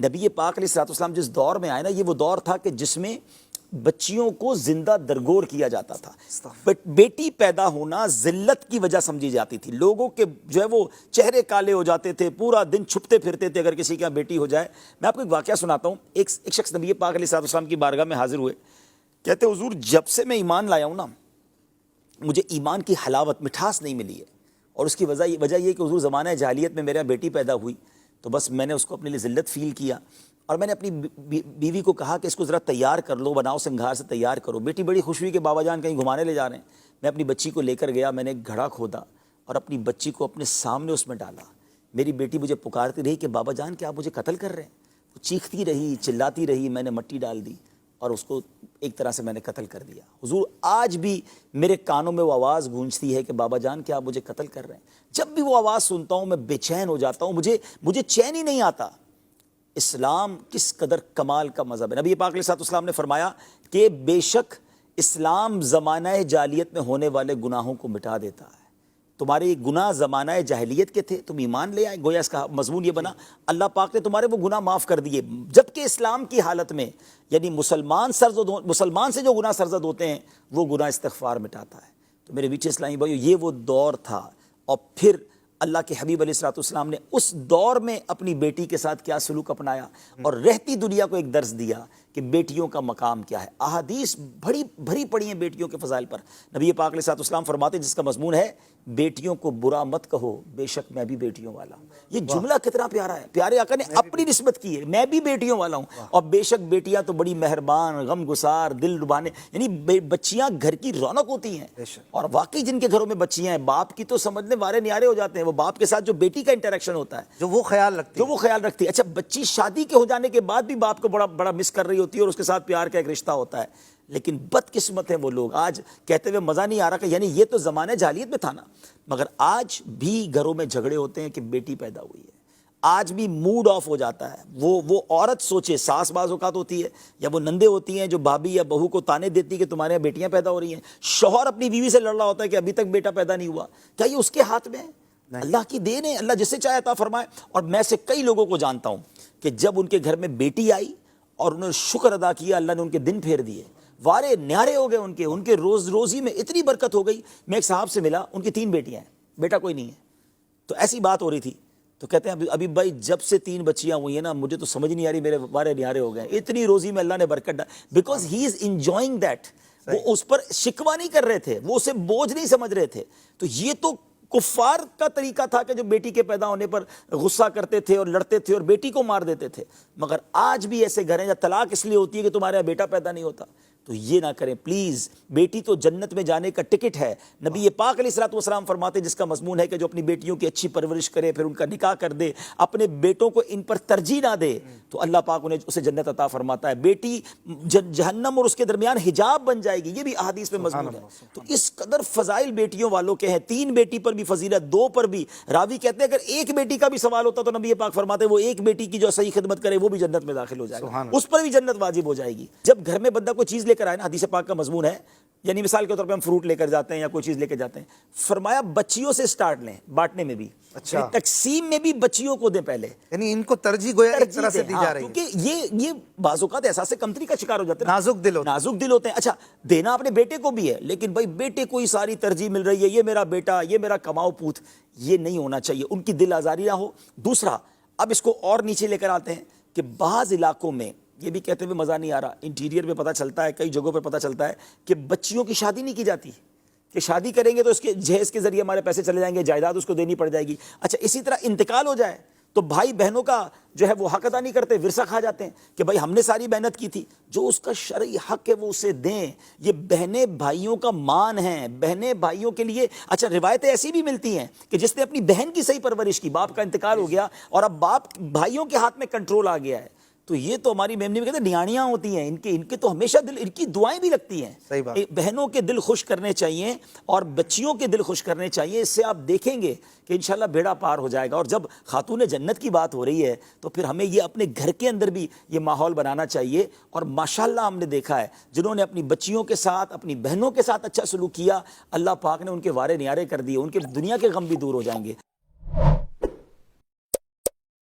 نبی پاک علیہ الصلوۃ والسلام جس دور میں آئے نا، یہ وہ دور تھا کہ جس میں بچیوں کو زندہ درگور کیا جاتا تھا. بیٹی پیدا ہونا ذلت کی وجہ سمجھی جاتی تھی. لوگوں کے جو ہے وہ چہرے کالے ہو جاتے تھے، پورا دن چھپتے پھرتے تھے اگر کسی کے یہاں بیٹی ہو جائے. میں آپ کو ایک واقعہ سناتا ہوں. ایک شخص نبی پاک علیہ الصلوۃ والسلام کی بارگاہ میں حاضر ہوئے. کہتے حضور جب سے میں ایمان لایا ہوں نا، مجھے ایمان کی حلاوت مٹھاس نہیں ملی ہے. اور اس کی وجہ یہ کہ حضور زمانہ جاہلیت میں میرے یہاں بیٹی پیدا ہوئی تو بس میں نے اس کو اپنے لیے ذلت فیل کیا، اور میں نے اپنی بیوی کو کہا کہ اس کو ذرا تیار کر لو، بناؤ سنگھار سے تیار کرو. بیٹی بڑی خوش ہوئی کہ بابا جان کہیں گھمانے لے جا رہے ہیں. میں اپنی بچی کو لے کر گیا، میں نے ایک گھڑا کھودا اور اپنی بچی کو اپنے سامنے اس میں ڈالا. میری بیٹی مجھے پکارتی رہی کہ بابا جان کیا آپ مجھے قتل کر رہے ہیں. وہ چیختی رہی، چلاتی رہی. میں نے مٹی ڈال دی اور اس کو ایک طرح سے میں نے قتل کر دیا. حضور آج بھی میرے کانوں میں وہ آواز گونجتی ہے کہ بابا جان کیا آپ مجھے قتل کر رہے ہیں. جب بھی وہ آواز سنتا ہوں میں بے چین ہو جاتا ہوں، مجھے چین ہی نہیں آتا. اسلام کس قدر کمال کا مذہب ہے. نبی پاک علیہ السلام نے فرمایا کہ بے شک اسلام زمانہ جاہلیت میں ہونے والے گناہوں کو مٹا دیتا ہے. تمہارے گناہ زمانہ جاہلیت کے تھے، تم ایمان لے آئے، گویا اس کا مضمون یہ بنا اللہ پاک نے تمہارے وہ گناہ معاف کر دیے. جبکہ اسلام کی حالت میں یعنی مسلمان سے جو گناہ سرزد ہوتے ہیں وہ گناہ استغفار مٹاتا ہے. تو میرے بیچ اسلامی بھائیو یہ وہ دور تھا. اور پھر اللہ کے حبیب علیہ الصلوۃ والسلام نے اس دور میں اپنی بیٹی کے ساتھ کیا سلوک اپنایا اور رہتی دنیا کو ایک درس دیا کہ بیٹیوں کا مقام کیا ہے. احادیث بھری پڑی ہیں بیٹیوں کے فضائل پر. نبی پاک علیہ الصلوۃ والسلام فرماتے ہیں جس کا مضمون ہے بیٹیوں کو برا مت کہو، بے شک میں بھی بیٹیوں والا ہوں. یہ جملہ کتنا پیارا ہے. پیارے آقا نے اپنی نسبت کی ہے، میں بھی بیٹیوں والا ہوں. اور بے شک بیٹیاں تو بڑی مہربان، غم گسار، دل ربانے، یعنی بچیاں گھر کی رونق ہوتی ہیں. اور واقعی جن کے گھروں میں بچیاں ہیں باپ کی تو سمجھنے وارے نیارے ہو جاتے ہیں. وہ باپ کے ساتھ جو بیٹی کا انٹریکشن ہوتا ہے جو وہ خیال رکھتی ہے. اچھا بچی شادی کے ہو جانے کے بعد بھی باپ کو بڑا مس کر رہی ہوتی ہے اور اس کے ساتھ پیار کا ایک رشتہ ہوتا ہے. لیکن بدقسمت ہیں وہ لوگ. آج کہتے ہوئے مزہ نہیں آ رہا کہ یعنی یہ تو زمانہ جاہلیت میں تھا نا، مگر آج بھی گھروں میں جھگڑے ہوتے ہیں کہ بیٹی پیدا ہوئی ہے. آج بھی موڈ آف ہو جاتا ہے. وہ عورت سوچے، ساس بعض اوقات ہوتی ہے یا وہ نندے ہوتی ہیں جو بھابھی یا بہو کو تانے دیتی کہ تمہارے یہاں بیٹیاں پیدا ہو رہی ہیں. شوہر اپنی بیوی سے لڑ رہا ہوتا ہے کہ ابھی تک بیٹا پیدا نہیں ہوا. کیا یہ اس کے ہاتھ میں ہے؟ اللہ کی دین ہے، اللہ جسے چاہے عطا فرمائے. اور میں سے کئی لوگوں کو جانتا ہوں کہ جب ان کے گھر میں بیٹی آئی اور انہوں نے شکر ادا کیا، اللہ نے ان کے دن پھیر دیے، وارے نیارے ہو گئے. ان کے روزی میں اتنی برکت ہو گئی. میں ایک صاحب سے ملا، ان کی 3 بیٹیاں ہیں، بیٹا کوئی نہیں ہے. تو ایسی بات ہو رہی تھی تو کہتے ہیں ابھی بھائی جب سے 3 بچیاں ہوئی ہیں نا مجھے تو سمجھ نہیں آ رہی، میرے وارے نیارے ہو گئے. اتنی روزی میں اللہ نے برکت ڈالی because he is enjoying that. وہ اس پر شکوہ نہیں کر رہے تھے، وہ اسے بوجھ نہیں سمجھ رہے تھے. تو یہ تو کفار کا طریقہ تھا کہ جو بیٹی کے پیدا ہونے پر غصہ کرتے تھے اور لڑتے تھے اور بیٹی کو مار دیتے تھے. مگر آج بھی ایسے گھر ہیں جہاں طلاق اس لیے ہوتی ہے کہ تمہارے یہاں بیٹا پیدا نہیں ہوتا. تو یہ نہ کریں پلیز. بیٹی تو جنت میں جانے کا ٹکٹ ہے. نبی پاک علیہ الصلوۃ والسلام فرماتے جس کا مضمون ہے کہ جو اپنی بیٹیوں کی اچھی پرورش کرے، پھر ان کا نکاح کر دے، اپنے بیٹوں کو ان پر ترجیح نہ دے، تو اللہ پاک اسے جنت عطا فرماتا ہے. بیٹی جہنم اور اس کے درمیان حجاب بن جائے گی. یہ بھی احادیث میں مضمون ہے. تو اس قدر فضائل بیٹیوں والوں کے ہیں. 3 بیٹی پر بھی فضیلت، 2 پر بھی. راوی کہتے ہیں اگر 1 بیٹی کا بھی سوال ہوتا تو نبی پاک فرماتے وہ 1 بیٹی کی جو صحیح خدمت کرے وہ بھی جنت میں داخل ہو جائے گا، اس پر بھی جنت واجب ہو جائے گی. جب گھر میں بندہ کوئی چیز لے کر آئے نا، حدیث پاک کا مضمون ہے، یعنی مثال کے طور پہ ہم فروٹ لے کر جاتے ہیں یا کوئی چیز لے کے جاتے ہیں، فرمایا بچیوں سے سٹارٹ لیں، بانٹنے میں بھی. اچھا، تقسیم میں بھی بچیوں کو دیں پہلے، یعنی ان کو ترجیح گویا ایک طرح سے دی جا رہی ہے. کیونکہ یہ بعض اوقات احساس کمتری کا شکار ہو جاتے ہیں، نازک دل ہوتے ہیں. اچھا دینا اپنے بیٹے کو بھی ہے، لیکن بھائی بیٹے کو ہی ساری ترجیح مل رہی ہے، یہ میرا بیٹا، یہ میرا کماؤ پوت. یہ نہیں ہونا چاہیے. ان کی دل آزاری نہ ہو. دوسرا اب اس کو اور نیچے لے کر آتے ہیں کہ بعض علاقوں میں یہ بھی کہتے ہوئے مزہ نہیں آ رہا، انٹیریئر پہ پتہ چلتا ہے، کئی جگہوں پہ پتہ چلتا ہے کہ بچیوں کی شادی نہیں کی جاتی، کہ شادی کریں گے تو اس کے جہیز کے ذریعے ہمارے پیسے چلے جائیں گے، جائیداد اس کو دینی پڑ جائے گی. اچھا اسی طرح انتقال ہو جائے تو بھائی بہنوں کا جو ہے وہ حق ادا نہیں کرتے، ورثہ کھا جاتے ہیں کہ بھائی ہم نے ساری محنت کی تھی. جو اس کا شرعی حق ہے وہ اسے دیں. یہ بہنیں بھائیوں کا مان ہیں، بہنیں بھائیوں کے لیے. اچھا روایتیں ایسی بھی ملتی ہیں کہ جس نے اپنی بہن کی صحیح پرورش کی، باپ کا انتقال ہو گیا اور اب باپ بھائیوں کے ہاتھ میں کنٹرول آ گیا ہے، تو یہ تو ہماری میمنی میں کہتے ہیں نیاڑیاں ہوتی ہیں. ان کے تو ہمیشہ دل، ان کی دعائیں بھی لگتی ہیں. بہنوں کے دل خوش کرنے چاہیے اور بچیوں کے دل خوش کرنے چاہیے. اس سے آپ دیکھیں گے کہ انشاءاللہ بیڑا پار ہو جائے گا. اور جب خاتون جنت کی بات ہو رہی ہے تو پھر ہمیں یہ اپنے گھر کے اندر بھی یہ ماحول بنانا چاہیے. اور ماشاءاللہ ہم نے دیکھا ہے جنہوں نے اپنی بچیوں کے ساتھ، اپنی بہنوں کے ساتھ اچھا سلوک کیا، اللہ پاک نے ان کے وارے نیارے کر دیے، ان کے دنیا کے غم بھی دور ہو جائیں گے.